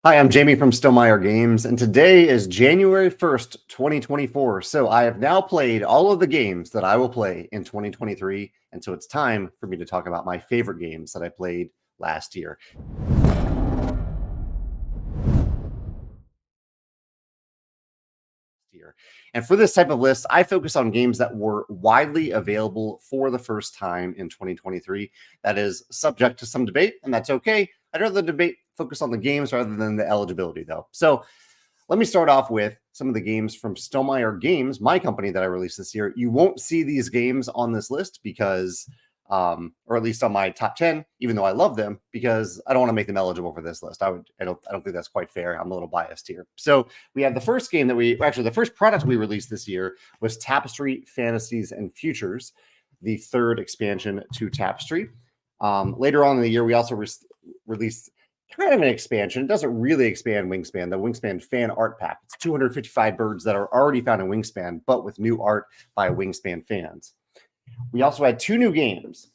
Hi, I'm Jamie from Stonemaier Games, and today is January 1st, 2024. So I have now played all of the games that I will play in 2023, and so it's time for me to talk about my favorite games that I played last year. And for this type of list, I focus on games that were widely available for the first time in 2023. That is subject to some debate, and that's okay. I'd rather debate focus on the games rather than the eligibility, though. So let me start off with some of the games from Stonemaier Games, my company that I released this year. You won't see these games on this list because, or at least on my top 10, even though I love them, because I don't want to make them eligible for this list. I don't think that's quite fair. I'm a little biased here. So we have the first game that the first product we released this year was Tapestry, Fantasies, and Futures, the third expansion to Tapestry. Later on in the year, we also released kind of an expansion. It doesn't really expand Wingspan, the Wingspan fan art pack. It's 255 birds that are already found in Wingspan, but with new art by Wingspan fans. We also had two new games.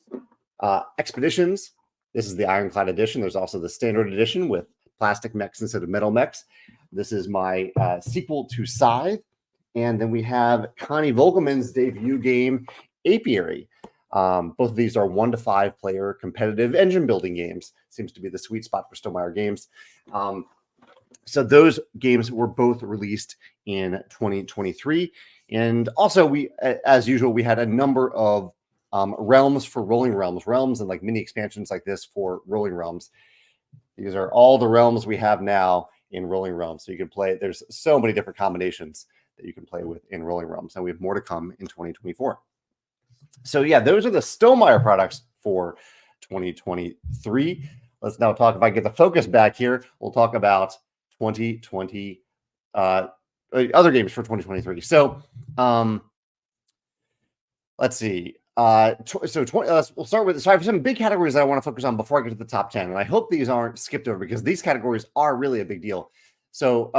Expeditions. This is the Ironclad edition. There's also the standard edition with plastic mechs instead of metal mechs. This is my sequel to Scythe. And then we have Connie Vogelman's debut game, Apiary. Both of these are 1 to 5 player competitive engine building games. Seems to be the sweet spot for Stonemaier Games. So those games were both released in 2023. And also, as usual, we had a number of realms for Rolling Realms and like mini expansions like this for Rolling Realms. These are all the realms we have now in Rolling Realms. So you can play, there's so many different combinations that you can play with in Rolling Realms. And we have more to come in 2024. So yeah, those are the Stonemaier products for 2023. Let's now talk, if I get the focus back here, we'll talk about 2020, other games for 2023. So let's see. We'll start with, so I have some big categories that I want to focus on before I get to the top 10. And I hope these aren't skipped over because these categories are really a big deal. So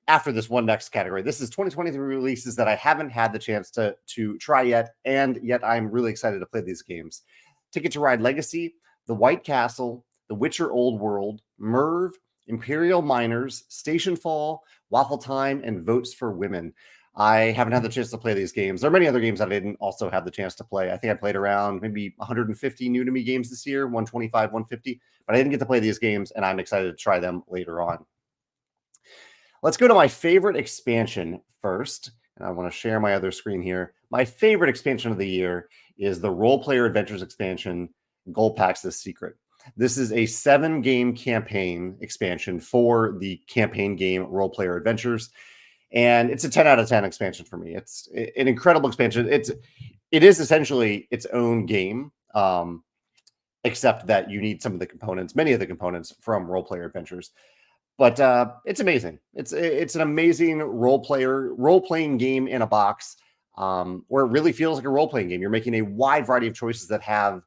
after this one next category, this is 2023 releases that I haven't had the chance to try yet, and yet I'm really excited to play these games. Ticket to Ride Legacy, The White Castle, The Witcher Old World, Merv, Imperial Miners, Stationfall, Waffle Time, and Votes for Women. I haven't had the chance to play these games. There are many other games that I didn't also have the chance to play. I think I played around maybe 150 new to me games this year, 125, 150, but I didn't get to play these games, and I'm excited to try them later on. Let's go to my favorite expansion first, and I want to share my other screen here. My favorite expansion of the year is the Role Player Adventures expansion, Gulpax The Secret. This is a 7-game campaign expansion for the campaign game Role Player Adventures, and it's a 10 out of 10 expansion for me. It's an incredible expansion. It is essentially its own game, except that you need some of the components, many of the components from Role Player Adventures. But it's amazing. It's an amazing role-playing game in a box, where it really feels like a role-playing game. You're making a wide variety of choices that have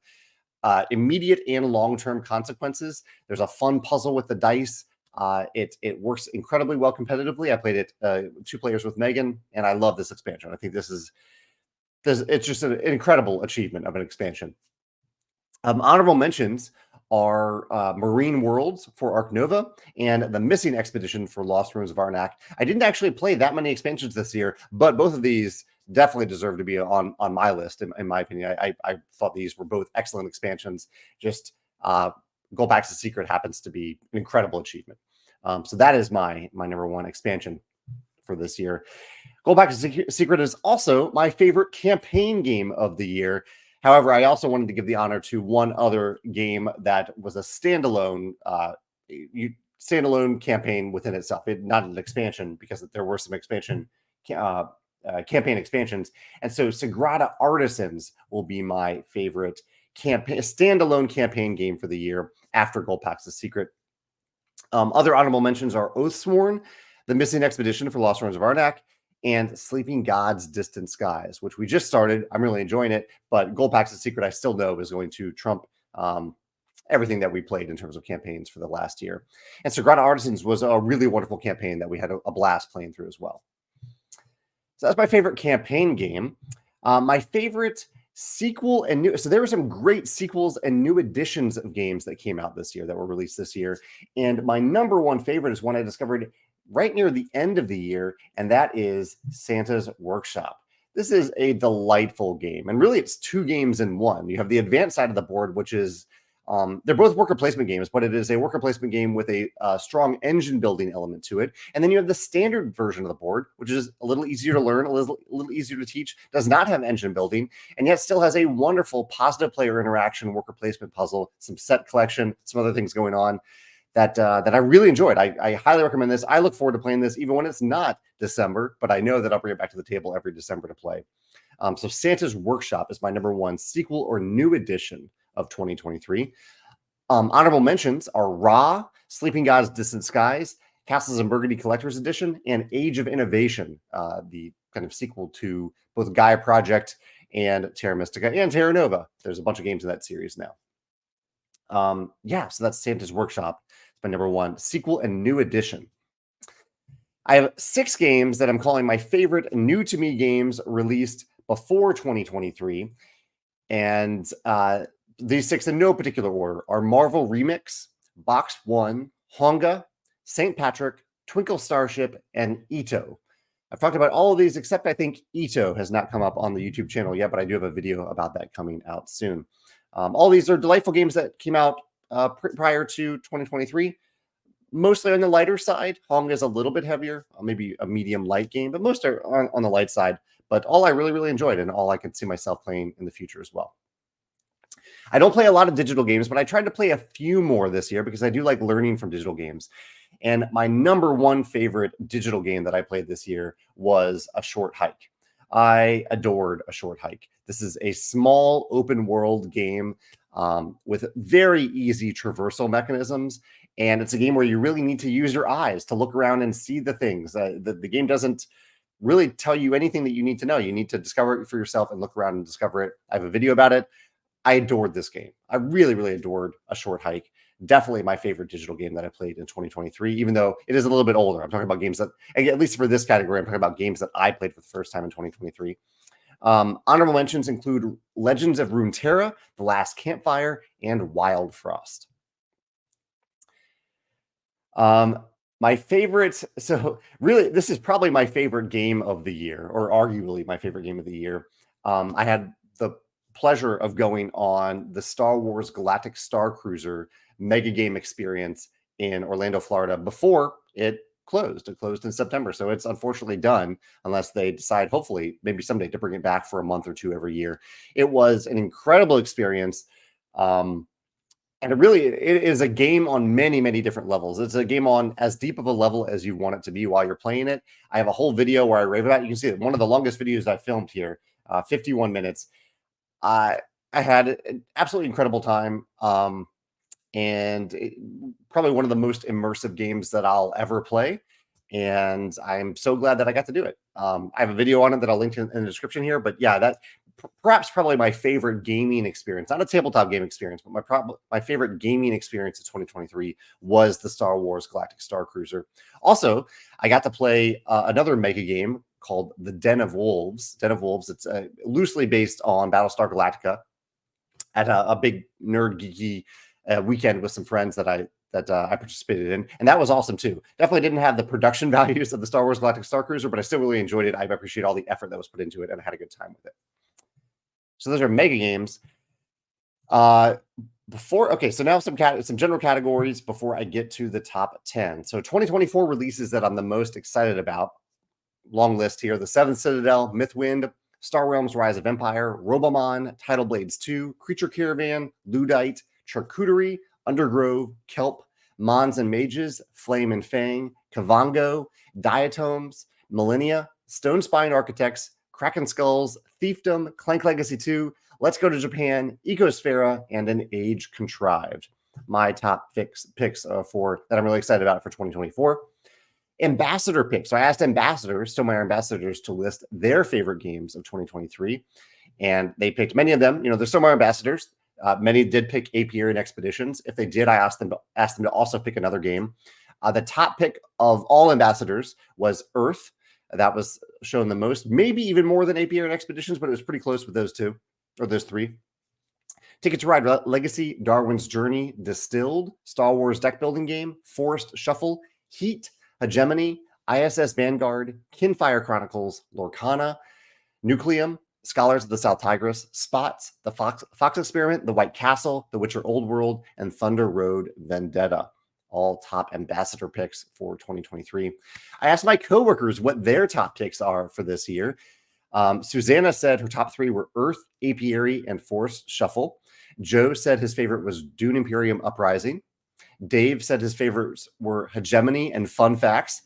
immediate and long-term consequences. There's a fun puzzle with the dice. It works incredibly well competitively. I played it 2 players with Megan, and I love this expansion. I think it's just an incredible achievement of an expansion. Honorable mentions are Marine Worlds for Ark Nova and the Missing Expedition for Lost Ruins of Arnak. I didn't actually play that many expansions this year, but both of these definitely deserve to be on my list, in my opinion. I thought these were both excellent expansions. Just Gulpax The Secret happens to be an incredible achievement. So that is my number 1 expansion for this year. Gulpax The Secret is also my favorite campaign game of the year. However, I also wanted to give the honor to one other game that was a standalone campaign within itself, not an expansion, because there were some campaign expansions. And so Sagrada Artisans will be my favorite standalone campaign game for the year after Gulpax The Secret. Other honorable mentions are Oathsworn, The Missing Expedition for Lost Ruins of Arnak, and Sleeping Gods Distant Skies, which we just started. I'm really enjoying it, but Gulpax The Secret I still know is going to trump everything that we played in terms of campaigns for the last year. And Sagrada Artisans was a really wonderful campaign that we had a blast playing through as well. So that's my favorite campaign game. My favorite sequel and new. So there were some great sequels and new editions of games that came out this year that were released this year. And my number one favorite is one I discovered right near the end of the year, and that is Santa's Workshop. This is a delightful game, and really it's two games in one. You have the advanced side of the board, which is they're both worker placement games, but it is a worker placement game with a strong engine building element to it. And then you have the standard version of the board, which is a little easier to learn, a little easier to teach, does not have engine building, and yet still has a wonderful positive player interaction, worker placement puzzle, some set collection, some other things going on that I really enjoyed. I highly recommend this. I look forward to playing this even when it's not December, but I know that I'll bring it back to the table every December to play. So Santa's Workshop is my number one sequel or new edition of 2023. Honorable mentions are Ra, Sleeping Gods Distant Skies, Castles and Burgundy Collector's Edition, and Age of Innovation, the kind of sequel to both Gaia Project and Terra Mystica and Terra Nova. There's a bunch of games in that series now. So that's Santa's Workshop. It's my number one sequel and new edition. I have 6 games that I'm calling my favorite new to me games released before 2023. And these 6 in no particular order are Marvel Remix, Box 1, Honga, St. Patrick, Twinkle Starship, and Ito. I've talked about all of these, except I think Ito has not come up on the YouTube channel yet, but I do have a video about that coming out soon. All these are delightful games that came out prior to 2023. Mostly on the lighter side. Honga is a little bit heavier, maybe a medium light game, but most are on the light side. But all I really, really enjoyed and all I could see myself playing in the future as well. I don't play a lot of digital games, but I tried to play a few more this year because I do like learning from digital games. And my number one favorite digital game that I played this year was A Short Hike. I adored A Short Hike. This is a small open world game with very easy traversal mechanisms. And it's a game where you really need to use your eyes to look around and see the things. The game doesn't really tell you anything that you need to know. You need to discover it for yourself and look around and discover it. I have a video about it. I adored this game. I really, really adored A Short Hike. Definitely my favorite digital game that I played in 2023, even though it is a little bit older. I'm talking about games that, at least for this category, I'm talking about games that I played for the first time in 2023. Honorable mentions include Legends of Runeterra, The Last Campfire, and Wild Frost. My favorite, so really, this is probably my favorite game of the year, or arguably my favorite game of the year. I had the pleasure of going on the Star Wars Galactic Star Cruiser Megagame experience in Orlando, Florida before it closed. It closed in September, so it's unfortunately done unless they decide, hopefully, maybe someday to bring it back for a month or two every year. It was an incredible experience. And it is a game on many, many different levels. It's a game on as deep of a level as you want it to be while you're playing it. I have a whole video where I rave about it. You can see it. One of the longest videos I filmed here, 51 minutes. I had an absolutely incredible time. Probably one of the most immersive games that I'll ever play. And I'm so glad that I got to do it. I have a video on it that I'll link in the description here. But yeah, that probably my favorite gaming experience, not a tabletop game experience, but my favorite gaming experience of 2023 was the Star Wars Galactic Star Cruiser. Also, I got to play another mega game called The Den of Wolves. Den of Wolves, it's loosely based on Battlestar Galactica at a big nerd geeky weekend with some friends that I participated in. And that was awesome too. Definitely didn't have the production values of the Star Wars Galactic Star Cruiser, but I still really enjoyed it. I appreciate all the effort that was put into it and I had a good time with it. So those are mega games. So now some general categories before I get to the top 10. So 2024 releases that I'm the most excited about. Long list here: The Seventh Citadel, Mythwind, Star Realms: Rise of Empire, Robomon, Tidal Blades 2, Creature Caravan, Ludite, Charcuterie, Undergrove, Kelp, Mons and Mages, Flame and Fang, Kavango, Diatomes, Millennia, Stone Spine Architects, Kraken Skulls, Thiefdom, Clank Legacy 2, Let's Go to Japan, Ecosphera, and An Age Contrived. My top picks for that I'm really excited about for 2024. Ambassador picks. So I asked Stonemaier ambassadors to list their favorite games of 2023, and they picked many of them. They're Stonemaier ambassadors. Many did pick Apiary and Expeditions. If they did, I asked them to also pick another game. The top pick of all ambassadors was Earth. That was shown the most, maybe even more than Apiary and Expeditions, but it was pretty close with those two. or those three. Ticket to Ride Legacy, Darwin's Journey, Distilled, Star Wars deck building game, Forest Shuffle, Heat, Hegemony, ISS Vanguard, Kinfire Chronicles, Lorcana, Nucleum, Scholars of the South Tigris, Spots, The Fox Experiment, The White Castle, The Witcher Old World, and Thunder Road Vendetta. All top ambassador picks for 2023. I asked my coworkers what their top picks are for this year. Susanna said her top three were Earth, Apiary, and Forest Shuffle. Joe said his favorite was Dune Imperium Uprising. Dave said his favorites were Hegemony and Fun Facts.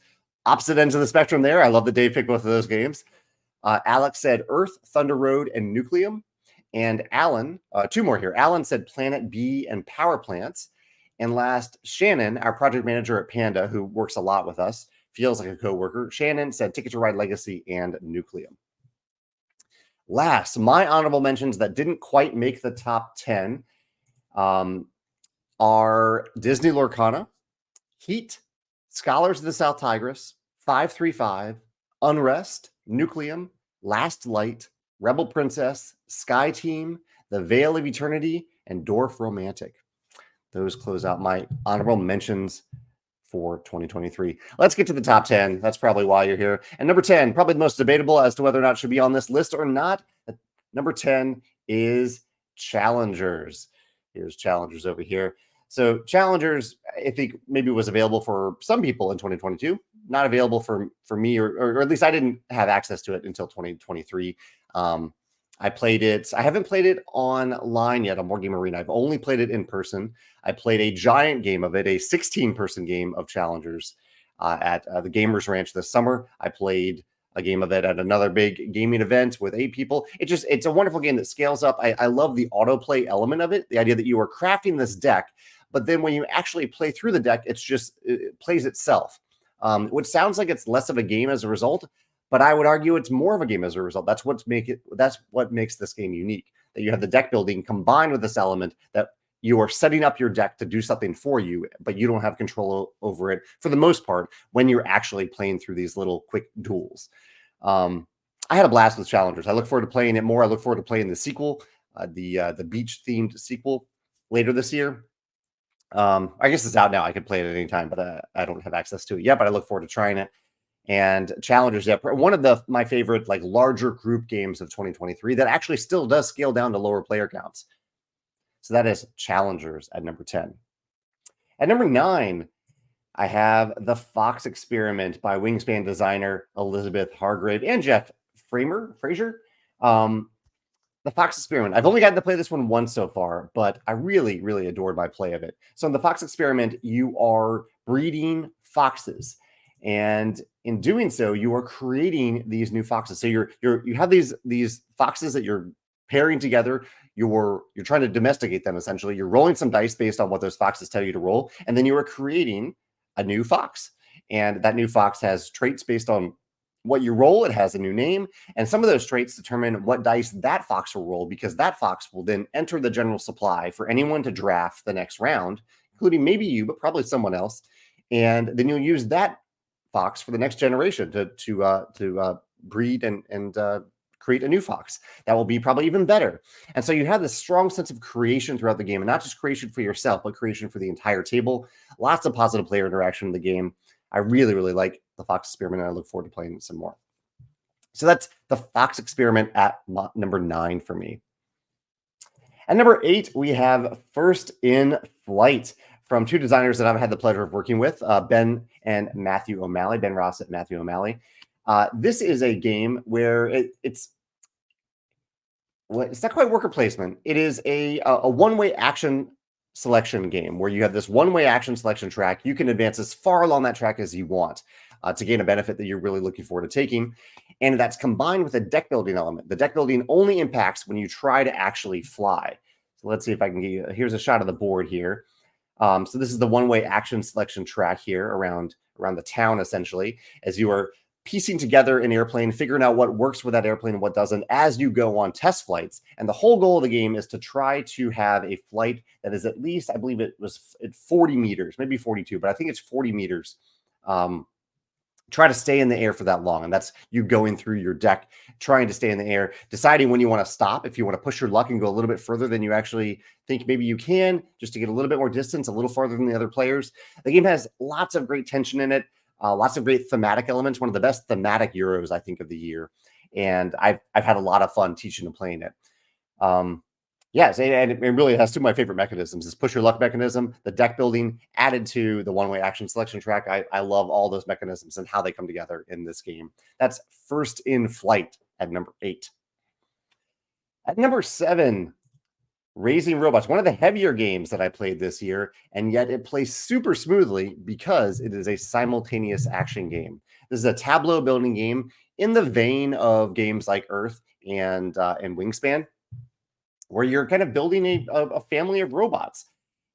Opposite ends of the spectrum there. I love that Dave picked both of those games. Alex said Earth, Thunder Road, and Nucleum. And Alan, two more here. Alan said Planet B and Power Plants. And last, Shannon, our project manager at Panda, who works a lot with us, feels like a coworker. Shannon said Ticket to Ride Legacy and Nucleum. Last, my honorable mentions that didn't quite make the top 10 are Disney Lorcana, Heat, Scholars of the South Tigris, 535, Unrest, Nucleum, Last Light, Rebel Princess, Sky Team, The Veil of Eternity, and Dwarf Romantic. Those close out my honorable mentions for 2023. Let's get to the top 10. That's probably why you're here. And number 10, probably the most debatable as to whether or not it should be on this list or not. Number 10 is Challengers. Here's Challengers over here. So Challengers, I think maybe was available for some people in 2022, not available for me, or at least I didn't have access to it until 2023. I played it. I haven't played it online yet on Board Game Arena. I've only played it in person. I played a giant game of it, a 16-person game of Challengers at the Gamers Ranch this summer. I played a game of it at another big gaming event with 8 people. It's a wonderful game that scales up. I love the autoplay element of it, the idea that you are crafting this deck, but then when you actually play through the deck, it plays itself, which sounds like it's less of a game as a result. But I would argue it's more of a game as a result. That's what makes this game unique. That you have the deck building combined with this element that you are setting up your deck to do something for you, but you don't have control over it for the most part when you're actually playing through these little quick duels. I had a blast with Challengers. I look forward to playing it more. I look forward to playing the sequel, the beach themed sequel later this year. I guess it's out now. I could play it at any time, but I don't have access to it yet. But I look forward to trying it. And Challengers, yeah, one of my favorite larger group games of 2023 that actually still does scale down to lower player counts. So that is Challengers at number 10. At number 9, I have The Fox Experiment by Wingspan designer Elizabeth Hargrave and Jeff Fraser. The Fox Experiment. I've only gotten to play this one once so far, but I really, really adored my play of it. So in The Fox Experiment, you are breeding foxes. And in doing so, you are creating these new foxes. So you have these foxes that you're pairing together. You're trying to domesticate them, essentially. You're rolling some dice based on what those foxes tell you to roll. And then you are creating a new fox. And that new fox has traits based on what you roll. It has a new name. And some of those traits determine what dice that fox will roll, because that fox will then enter the general supply for anyone to draft the next round, including maybe you, but probably someone else. And then you'll use that fox for the next generation to breed and create a new fox that will be probably even better. And so you have this strong sense of creation throughout the game, and not just creation for yourself, but creation for the entire table. Lots of positive player interaction in the game. I really, really like The Fox Experiment, and I look forward to playing some more. So that's The Fox Experiment at number 9 for me. At number 8, we have First in Flight from 2 designers that I've had the pleasure of working with, Ben and Matthew O'Malley, Ben Ross and Matthew O'Malley. This is a game where it's not quite worker placement. It is a one-way action selection game where you have this one-way action selection track. You can advance as far along that track as you want to gain a benefit that you're really looking forward to taking. And that's combined with a deck building element. The deck building only impacts when you try to actually fly. So let's see if I can get you. Here's a shot of the board here. So this is the one-way action selection track here around the town, essentially, as you are piecing together an airplane, figuring out what works with that airplane and what doesn't as you go on test flights. And the whole goal of the game is to try to have a flight that is at least, I believe it was at 40 meters, maybe 42, but I think it's 40 meters try to stay in the air for that long. And that's you going through your deck, trying to stay in the air, deciding when you want to stop, if you want to push your luck and go a little bit further than you actually think maybe you can, just to get a little bit more distance, a little farther than the other players. The game has lots of great tension in it, lots of great thematic elements, one of the best thematic Euros, I think, of the year. And I've had a lot of fun teaching and playing it. Yes, and it really has two of my favorite mechanisms: this push your luck mechanism, the deck building added to the one-way action selection track. I love all those mechanisms and how they come together in this game. That's First in Flight at number 8. At number 7, Raising Robots, one of the heavier games that I played this year, and yet it plays super smoothly because it is a simultaneous action game. This is a tableau building game in the vein of games like Earth and Wingspan, where you're kind of building a family of robots,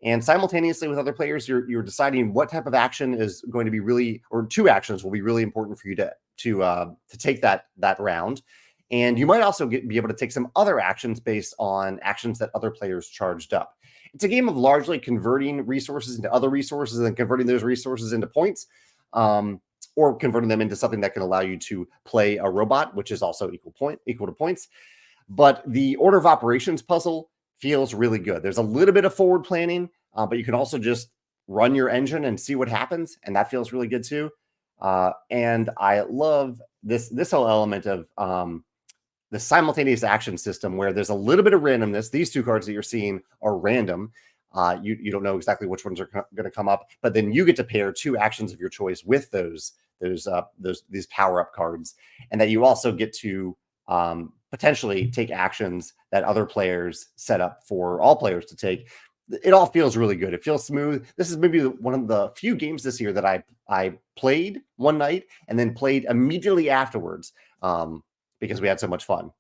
and simultaneously with other players, you're deciding what type of action is going to be really, or two actions will be really important for you to take that round. And you might also be able to take some other actions based on actions that other players charged up. It's a game of largely converting resources into other resources and converting those resources into points, or converting them into something that can allow you to play a robot, which is also equal to points. But the order of operations puzzle feels really good. There's a little bit of forward planning, but you can also just run your engine and see what happens, and that feels really good too. And I love this whole element of the simultaneous action system, where there's a little bit of randomness. These two cards that you're seeing are random. You don't know exactly which ones are going to come up, but then you get to pair two actions of your choice with these power-up cards, and that you also get to potentially take actions that other players set up for all players to take. It all feels really good. It feels smooth. This is maybe one of the few games this year that I played one night and then played immediately afterwards, because we had so much fun.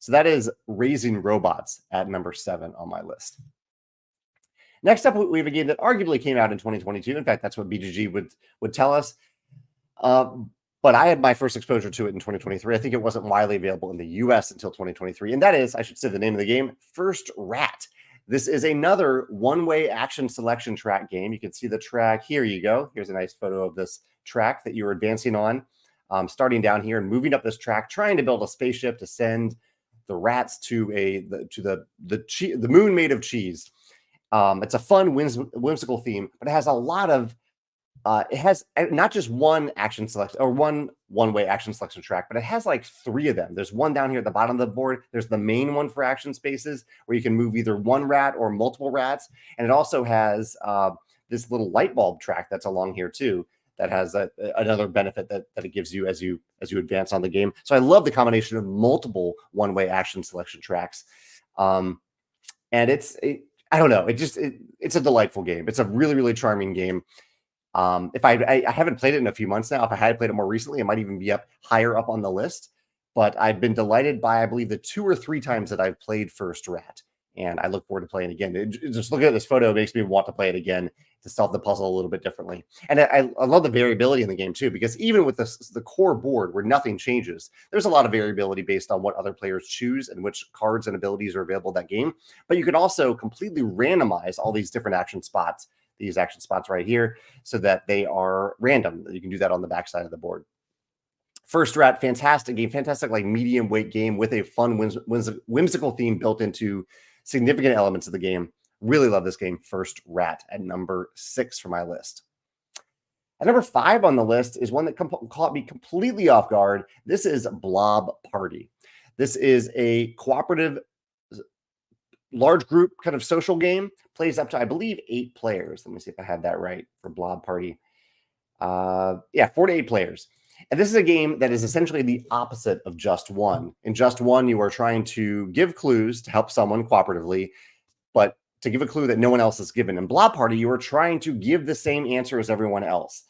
So that is Raising Robots at number 7 on my list. Next up, we have a game that arguably came out in 2022. In fact, that's what BGG would tell us. But I had my first exposure to it in 2023. I think it wasn't widely available in the US until 2023. And that is, I should say the name of the game, First Rat. This is another one-way action selection track game. You can see the track. Here you go. Here's a nice photo of this track that you're advancing on. Starting down here and moving up this track, trying to build a spaceship to send the rats to the moon made of cheese. It's a fun, whimsical theme, but it has a lot of it has not just one action select or one-way action selection track, but it has like 3 of them. There's one down here at the bottom of the board. There's the main one for action spaces where you can move either one rat or multiple rats, and it also has this little light bulb track that's along here too, that has another benefit that it gives you as you advance on the game. So I love the combination of multiple one-way action selection tracks, and I don't know, it's a delightful game. It's a really, really charming game. If I haven't played it in a few months now. If I had played it more recently, it might even be higher up on the list. But I've been delighted by, I believe, the 2 or 3 times that I've played First Rat, and I look forward to playing again. Just looking at this photo makes me want to play it again, to solve the puzzle a little bit differently. And I love the variability in the game too, because even with the core board where nothing changes, there's a lot of variability based on what other players choose and which cards and abilities are available in that game. But you can also completely randomize all these different action spots, these action spots right here, so that they are random. You can do that on the backside of the board. First Rat, fantastic game, fantastic like medium weight game with a fun, whimsical theme built into significant elements of the game. Really love this game. First Rat at number 6 for my list. At number 5 on the list is one that caught me completely off guard. This is Blob Party. This is a cooperative, large group kind of social game. Plays up to, I believe, 8 players. Let me see if I had that right for Blob Party. 4 to 8 players. And this is a game that is essentially the opposite of Just One. In Just One, you are trying to give clues to help someone cooperatively, but to give a clue that no one else is given. In Blob Party, you are trying to give the same answer as everyone else.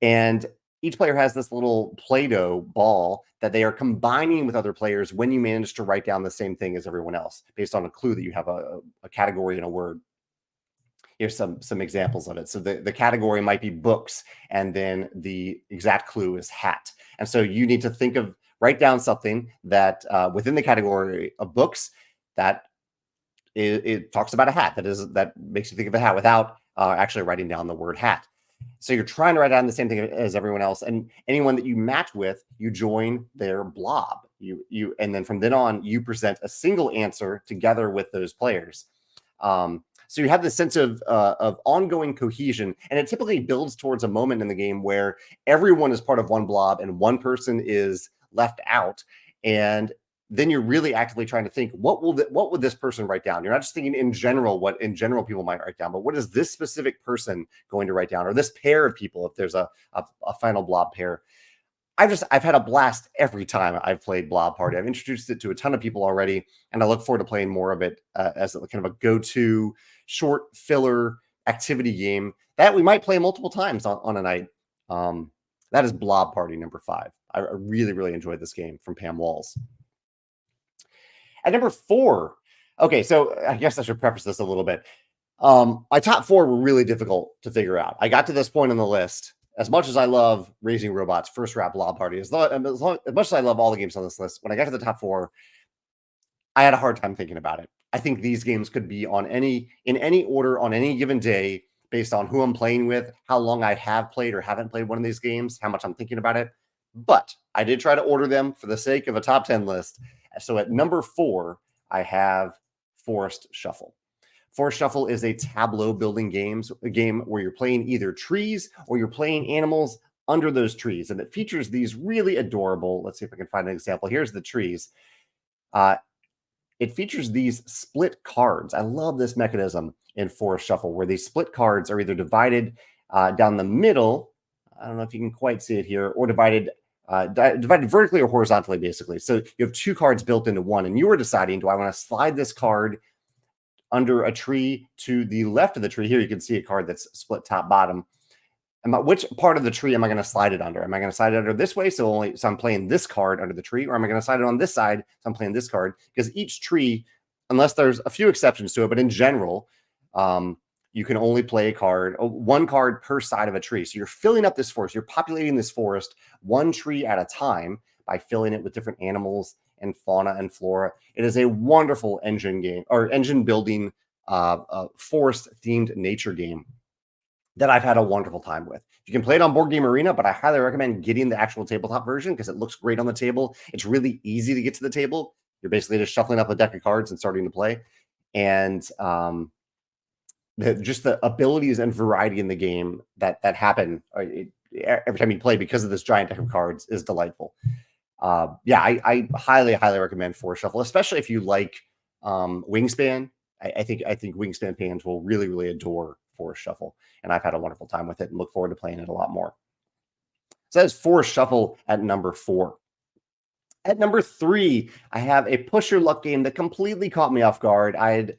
And each player has this little Play-Doh ball that they are combining with other players when you manage to write down the same thing as everyone else, based on a clue that you have a category and a word. Here's some examples of it. So the category might be books, and then the exact clue is hat. And so you need to write down something that within the category of books that it talks about a hat, that makes you think of a hat without actually writing down the word hat. So you're trying to write down the same thing as everyone else, and anyone that you match with, you join their blob. And then from then on, you present a single answer together with those players. So you have this sense of ongoing cohesion, and it typically builds towards a moment in the game where everyone is part of one blob and one person is left out. And then you're really actively trying to think, what would this person write down? You're not just thinking in general what in general people might write down, but what is this specific person going to write down, or this pair of people if there's a final blob pair. I've had a blast every time I've played Blob Party. I've introduced it to a ton of people already, and I look forward to playing more of it as a kind of a go-to short filler activity game that we might play multiple times on a night. That is Blob Party number 5. I really, really enjoyed this game from Pam Walls. At number 4, okay, so I guess I should preface this a little bit. My top 4 were really difficult to figure out. I got to this point on the list. As much as I love Raising Robots, First Rap Blob Party, as much as I love all the games on this list, when I got to the top 4, I had a hard time thinking about it. I think these games could be in any order on any given day based on who I'm playing with, how long I have played or haven't played one of these games, how much I'm thinking about it. But I did try to order them for the sake of a top 10 list. So at number 4, I have Forest Shuffle. Forest Shuffle is a tableau building game where you're playing either trees or you're playing animals under those trees. And it features these really adorable, let's see if I can find an example. Here's the trees. It features these split cards. I love this mechanism in Forest Shuffle where these split cards are either divided down the middle. I don't know if you can quite see it here, or divided vertically or horizontally, basically. So you have 2 cards built into one, and you are deciding, do I want to slide this card under a tree to the left of the tree? Here you can see a card that's split top bottom. Which part of the tree am I going to slide it under? Am I going to slide it under this way, so I'm playing this card under the tree, or am I going to slide it on this side, so I'm playing this card? Because each tree, unless there's a few exceptions to it, but in general, you can only play one card per side of a tree. So you're filling up this forest. You're populating this forest one tree at a time by filling it with different animals and fauna and flora. It is a wonderful engine building, forest themed nature game that I've had a wonderful time with. You can play it on Board Game Arena, but I highly recommend getting the actual tabletop version because it looks great on the table. It's really easy to get to the table. You're basically just shuffling up a deck of cards and starting to play. And just the abilities and variety in the game that happen every time you play because of this giant deck of cards is delightful. I highly recommend Forest Shuffle, especially if you like Wingspan. I think Wingspan fans will really, really adore Forest Shuffle, and I've had a wonderful time with it and look forward to playing it a lot more. So that's Forest Shuffle at number 4. At number 3, I have a push your luck game that completely caught me off guard. I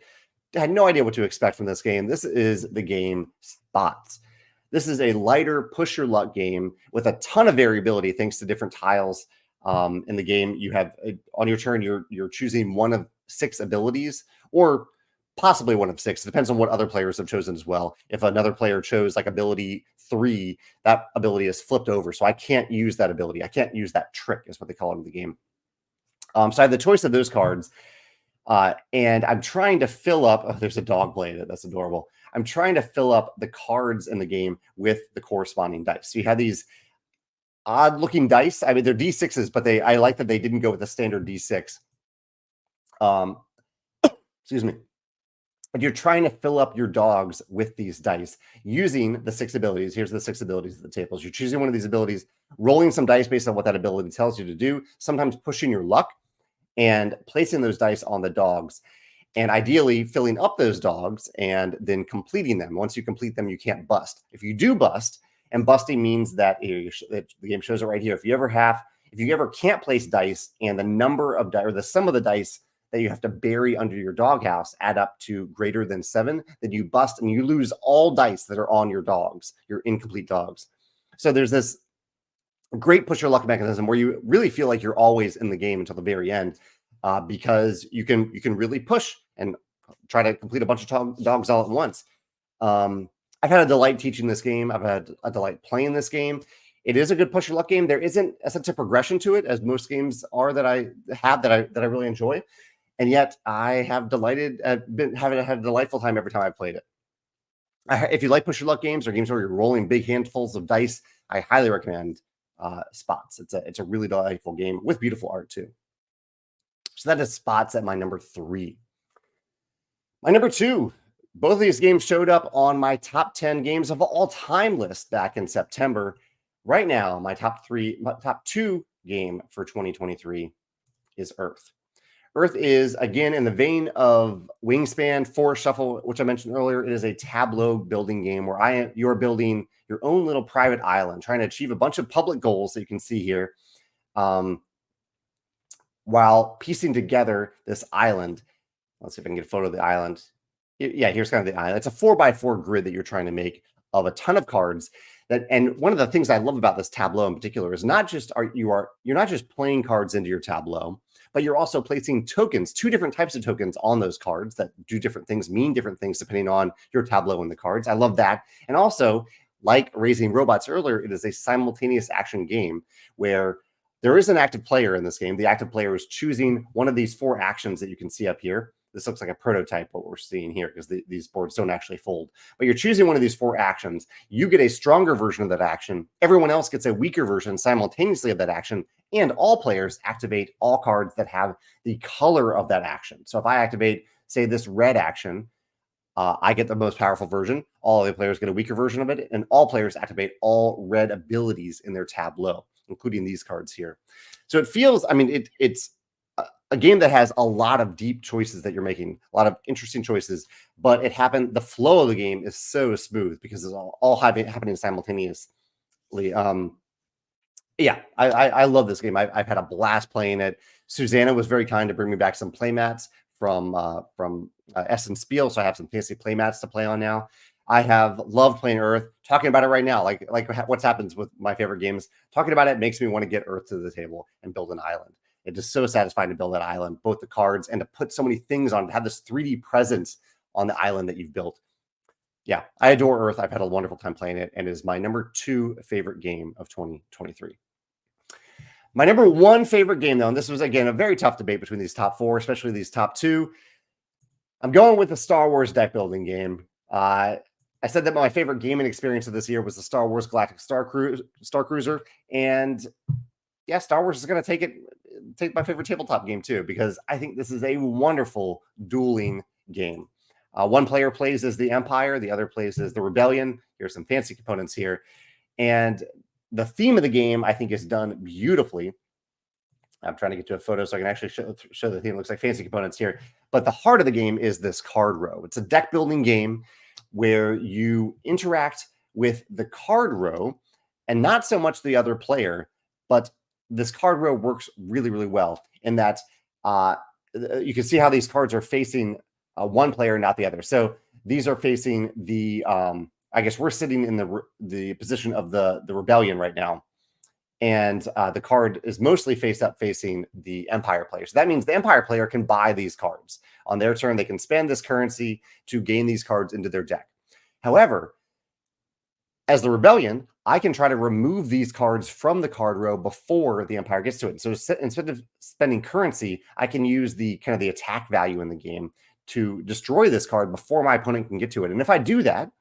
had no idea what to expect from this game. This is the game Spots. This is a lighter push your luck game with a ton of variability thanks to different tiles in the game. You have on your turn, you're choosing one of 6 abilities, or possibly one of 6. It depends on what other players have chosen as well. If another player chose like ability 3, that ability is flipped over. So I can't use that ability. I can't use that trick is what they call it in the game. So I have the choice of those cards. And I'm trying to fill up, oh, there's a dog blade. That's adorable. I'm trying to fill up the cards in the game with the corresponding dice. So you have these odd looking dice. I mean, they're D6s, but I like that they didn't go with the standard D6. Excuse me. But you're trying to fill up your dogs with these dice using the 6 abilities. Here's the 6 abilities of the tables. You're choosing one of these abilities, rolling some dice based on what that ability tells you to do, sometimes pushing your luck and placing those dice on the dogs, and ideally filling up those dogs and then completing them. Once you complete them, you can't bust. If you do bust, and busting means that the game shows it right here. If you ever can't place dice and the number of dice or the sum of the dice that you have to bury under your doghouse add up to greater than 7, then you bust and you lose all dice that are on your dogs, your incomplete dogs. So there's this great push your luck mechanism where you really feel like you're always in the game until the very end, because you can really push and try to complete a bunch of dogs all at once. I've had a delight teaching this game. I've had a delight playing this game. It is a good push your luck game. There isn't a sense of progression to it as most games are that I really enjoy. And yet I have had a delightful time every time I've played it. If you like push your luck games or games where you're rolling big handfuls of dice, I highly recommend Spots. It's a really delightful game with beautiful art too. So that is Spots at my number 3. My number 2, both of these games showed up on my top 10 games of all time list back in September. Right now, my top 2 game for 2023 is Earth. Earth is, again, in the vein of Wingspan, Forest Shuffle, which I mentioned earlier. It is a tableau building game where you're building your own little private island, trying to achieve a bunch of public goals that you can see here, while piecing together this island. Let's see if I can get a photo of the island. Yeah, here's kind of the island. It's a 4x4 grid that you're trying to make of a ton of cards. And one of the things I love about this tableau in particular is you're not just playing cards into your tableau, but you're also placing tokens, 2 different types of tokens on those cards that do different things, mean different things depending on your tableau and the cards. I love that. And also, like Raising Robots earlier, it is a simultaneous action game where there is an active player in this game. The active player is choosing one of these 4 actions that you can see up here. This looks like a prototype, what we're seeing here, because these boards don't actually fold. But you're choosing one of these 4 actions. You get a stronger version of that action. Everyone else gets a weaker version simultaneously of that action. And all players activate all cards that have the color of that action. So if I activate, say, this red action, I get the most powerful version. All the players get a weaker version of it. And all players activate all red abilities in their tableau, including these cards here. So it feels, it's a game that has a lot of deep choices that you're making, a lot of interesting choices, but the flow of the game is so smooth because it's all happening simultaneously. Yeah, I love this game. I've had a blast playing it. Susanna was very kind to bring me back some playmats from Essen Spiel, so I have some fancy playmats to play on now. I have loved playing Earth. Talking about it right now, like what's happens with my favorite games, talking about it makes me want to get Earth to the table and build an island. It is so satisfying to build that island, both the cards and to put so many things on, to have this 3D presence on the island that you've built. Yeah, I adore Earth. I've had a wonderful time playing it, and it is my number 2 favorite game of 2023. My number 1 favorite game, though, and this was, again, a very tough debate between these top 4, especially these top 2. I'm going with the Star Wars deck building game. I said that my favorite gaming experience of this year was the Star Wars Galactic Star Cruiser, and yeah, Star Wars is going to take my favorite tabletop game too, because I think this is a wonderful dueling game. One player plays as the Empire, the other plays as the Rebellion. Here's some fancy components here. And the theme of the game, I think, is done beautifully. I'm trying to get to a photo so I can actually show the theme. It looks like fancy components here. But the heart of the game is this card row. It's a deck building game where you interact with the card row and not so much the other player, but this card row works really, really well in that you can see how these cards are facing one player, not the other. So these are facing the, I guess we're sitting in the position of the Rebellion right now. And the card is mostly face up facing the Empire player. So that means the Empire player can buy these cards. On their turn, they can spend this currency to gain these cards into their deck. However, as the Rebellion, I can try to remove these cards from the card row before the Empire gets to it. So instead of spending currency, I can use the kind of the attack value in the game to destroy this card before my opponent can get to it. And if I do that,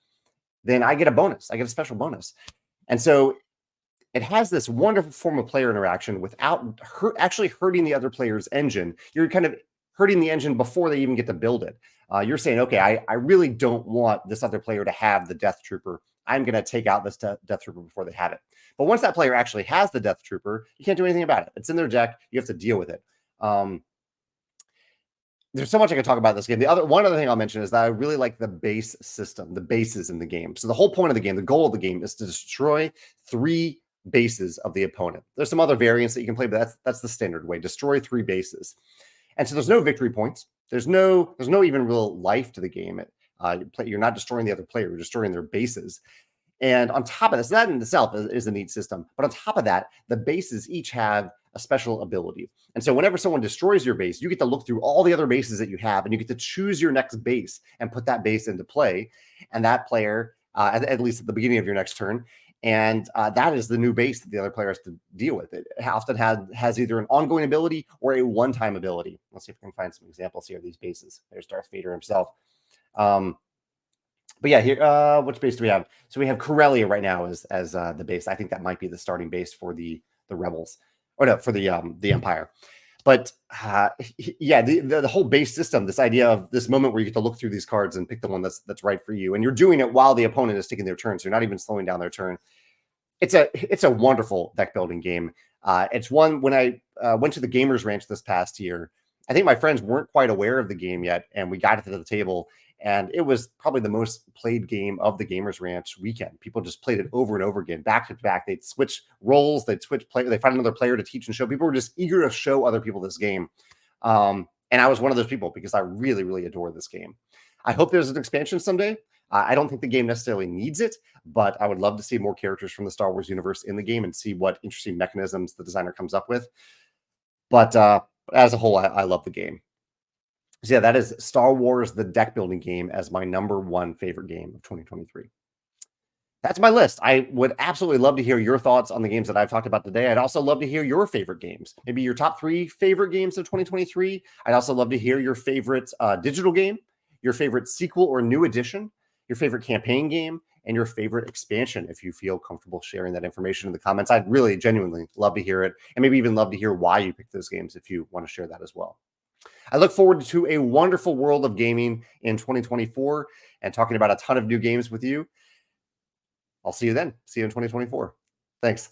then I get a bonus. I get a special bonus. And so it has this wonderful form of player interaction without actually hurting the other player's engine. You're kind of hurting the engine before they even get to build it. You're saying, okay, I really don't want this other player to have the Death Trooper. I'm going to take out this Death Trooper before they have it. But once that player actually has the Death Trooper, you can't do anything about it. It's in their deck. You have to deal with it. There's so much I can talk about this game. One other thing I'll mention is that I really like the base system, the bases in the game. So the whole point of the game, the goal of the game, is to destroy 3 bases of the opponent. There's some other variants that you can play, but that's the standard way. Destroy 3 bases. And so there's no victory points. There's no even real life to the game. You're not destroying the other player. You're destroying their bases. And on top of this, that in itself is a neat system. But on top of that, the bases each have a special ability. And so whenever someone destroys your base, you get to look through all the other bases that you have, and you get to choose your next base and put that base into play. And that player, at least at the beginning of your next turn, and that is the new base that the other player has to deal with. It often has either an ongoing ability or a one-time ability. Let's see if we can find some examples here of these bases. There's Darth Vader himself. But yeah, here, which base do we have? So we have Corellia right now as the base. I think that might be the starting base for the Rebels, or no, for the Empire. But yeah, the whole base system, this idea of this moment where you get to look through these cards and pick the one that's right for you, and you're doing it while the opponent is taking their turn, so you're not even slowing down their turn. It's a wonderful deck building game. It's one when I went to the Gamers Ranch this past year. I think my friends weren't quite aware of the game yet, and we got it to the table, and it was probably the most played game of the Gamers Ranch weekend. People just played it over and over again, back to back. They'd switch roles, they'd switch player, they find another player to teach and show. People were just eager to show other people this game, and I was one of those people because I really, really adore this game. I hope there's an expansion someday. I don't think the game necessarily needs it, but I would love to see more characters from the Star Wars universe in the game and see what interesting mechanisms the designer comes up with. But as a whole, I love the game. So yeah, that is Star Wars, the deck building game, as my #1 favorite game of 2023. That's my list. I would absolutely love to hear your thoughts on the games that I've talked about today. I'd also love to hear your favorite games, maybe your top 3 favorite games of 2023. I'd also love to hear your favorite digital game, your favorite sequel or new edition, your favorite campaign game, and your favorite expansion. If you feel comfortable sharing that information in the comments, I'd really genuinely love to hear it, and maybe even love to hear why you picked those games if you want to share that as well. I look forward to a wonderful world of gaming in 2024 and talking about a ton of new games with you. I'll see you then. See you in 2024. Thanks.